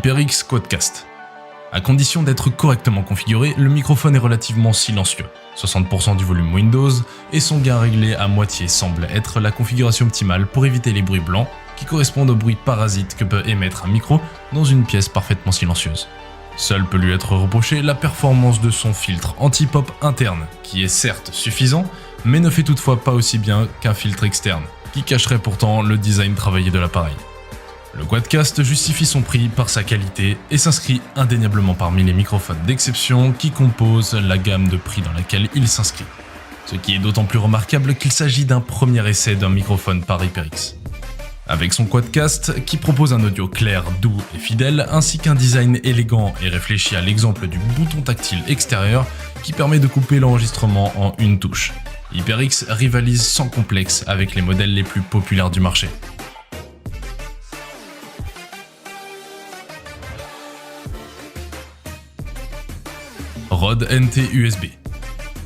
HyperX Quadcast. À condition d'être correctement configuré, le microphone est relativement silencieux, 60% du volume Windows, et son gain réglé à moitié semble être la configuration optimale pour éviter les bruits blancs qui correspondent aux bruits parasites que peut émettre un micro dans une pièce parfaitement silencieuse. Seul peut lui être reproché la performance de son filtre anti-pop interne, qui est certes suffisant, mais ne fait toutefois pas aussi bien qu'un filtre externe, qui cacherait pourtant le design travaillé de l'appareil. Le Quadcast justifie son prix par sa qualité et s'inscrit indéniablement parmi les microphones d'exception qui composent la gamme de prix dans laquelle il s'inscrit. Ce qui est d'autant plus remarquable qu'il s'agit d'un premier essai d'un microphone par HyperX. Avec son Quadcast, qui propose un audio clair, doux et fidèle, ainsi qu'un design élégant et réfléchi à l'exemple du bouton tactile extérieur qui permet de couper l'enregistrement en une touche. HyperX rivalise sans complexe avec les modèles les plus populaires du marché. Rode NT USB.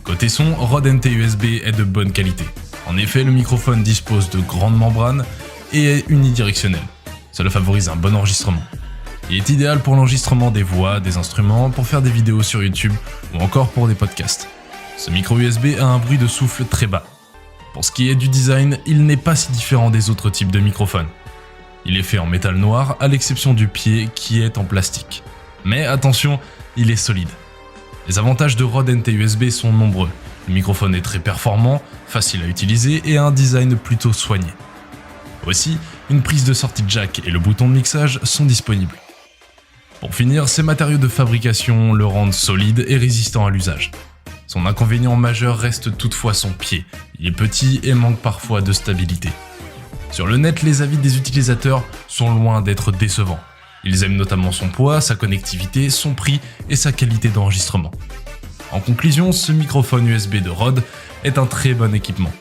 Côté son, Rode NT USB est de bonne qualité. En effet, le microphone dispose de grandes membranes et est unidirectionnel. Cela favorise un bon enregistrement. Il est idéal pour l'enregistrement des voix, des instruments, pour faire des vidéos sur YouTube ou encore pour des podcasts. Ce micro USB a un bruit de souffle très bas. Pour ce qui est du design, il n'est pas si différent des autres types de microphones. Il est fait en métal noir à l'exception du pied qui est en plastique. Mais attention, il est solide. Les avantages de Rode NT USB sont nombreux. Le microphone est très performant, facile à utiliser et a un design plutôt soigné. Aussi, une prise de sortie jack et le bouton de mixage sont disponibles. Pour finir, ses matériaux de fabrication le rendent solide et résistant à l'usage. Son inconvénient majeur reste toutefois son pied. Il est petit et manque parfois de stabilité. Sur le net, les avis des utilisateurs sont loin d'être décevants. Ils aiment notamment son poids, sa connectivité, son prix et sa qualité d'enregistrement. En conclusion, ce microphone USB de Rode est un très bon équipement.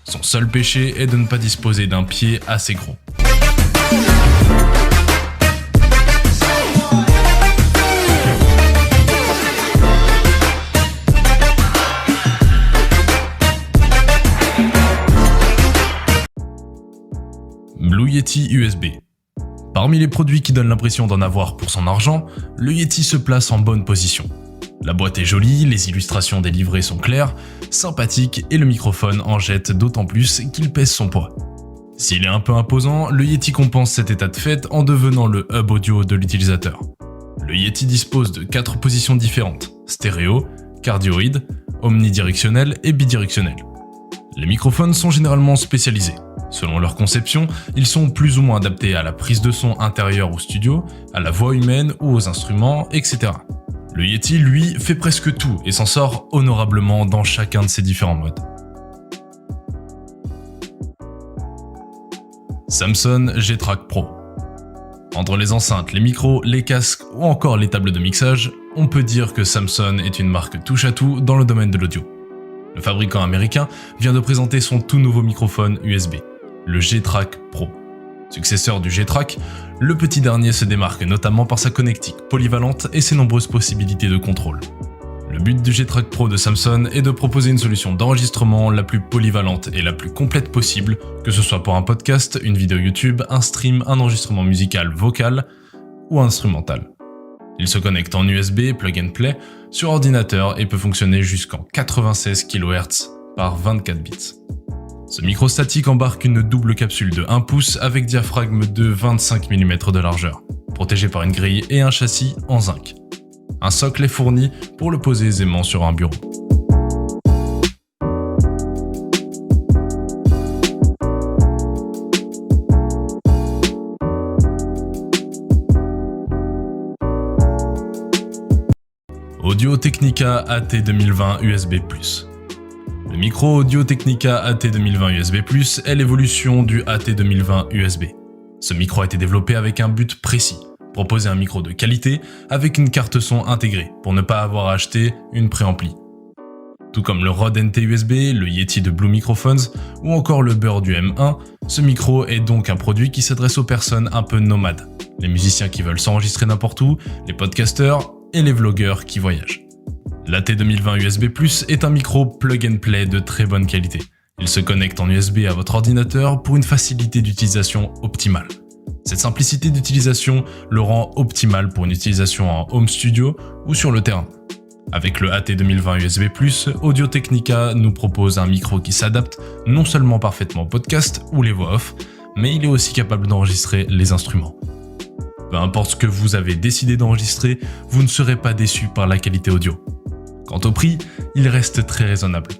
Son seul péché est de ne pas disposer d'un pied assez gros. Blue Yeti USB. Parmi les produits qui donnent l'impression d'en avoir pour son argent, le Yeti se place en bonne position. La boîte est jolie, les illustrations des livrets sont claires, sympathiques et le microphone en jette d'autant plus qu'il pèse son poids. S'il est un peu imposant, le Yeti compense cet état de fait en devenant le hub audio de l'utilisateur. Le Yeti dispose de 4 positions différentes, stéréo, cardioïde, omnidirectionnel et bidirectionnel. Les microphones sont généralement spécialisés. Selon leur conception, ils sont plus ou moins adaptés à la prise de son intérieure ou studio, à la voix humaine ou aux instruments, etc. Le Yeti, lui, fait presque tout et s'en sort honorablement dans chacun de ces différents modes. Samson G-Track Pro. Entre les enceintes, les micros, les casques ou encore les tables de mixage, on peut dire que Samson est une marque touche-à-tout dans le domaine de l'audio. Le fabricant américain vient de présenter son tout nouveau microphone USB, le G-Track Pro. Successeur du G-Track, le petit dernier se démarque notamment par sa connectique polyvalente et ses nombreuses possibilités de contrôle. Le but du G-Track Pro de Samson est de proposer une solution d'enregistrement la plus polyvalente et la plus complète possible, que ce soit pour un podcast, une vidéo YouTube, un stream, un enregistrement musical vocal ou instrumental. Il se connecte en USB plug and play sur ordinateur et peut fonctionner jusqu'en 96 kHz par 24 bits. Ce micro statique embarque une double capsule de 1 pouce avec diaphragme de 25 mm de largeur, protégé par une grille et un châssis en zinc. Un socle est fourni pour le poser aisément sur un bureau. Audio-Technica AT 2020 USB+. Le micro Audio-Technica AT 2020 USB+, est l'évolution du AT 2020 USB. Ce micro a été développé avec un but précis, proposer un micro de qualité avec une carte son intégrée pour ne pas avoir à acheter une préampli. Tout comme le Rode NT USB, le Yeti de Blue Microphones ou encore le Burr du M1, ce micro est donc un produit qui s'adresse aux personnes un peu nomades, les musiciens qui veulent s'enregistrer n'importe où, les podcasteurs et les vlogueurs qui voyagent. L'AT 2020 USB+, est un micro plug and play de très bonne qualité. Il se connecte en USB à votre ordinateur pour une facilité d'utilisation optimale. Cette simplicité d'utilisation le rend optimal pour une utilisation en home studio ou sur le terrain. Avec le AT 2020 USB+, Audio-Technica nous propose un micro qui s'adapte non seulement parfaitement au podcast ou les voix off, mais il est aussi capable d'enregistrer les instruments. Peu importe ce que vous avez décidé d'enregistrer, vous ne serez pas déçu par la qualité audio. Quant au prix, il reste très raisonnable.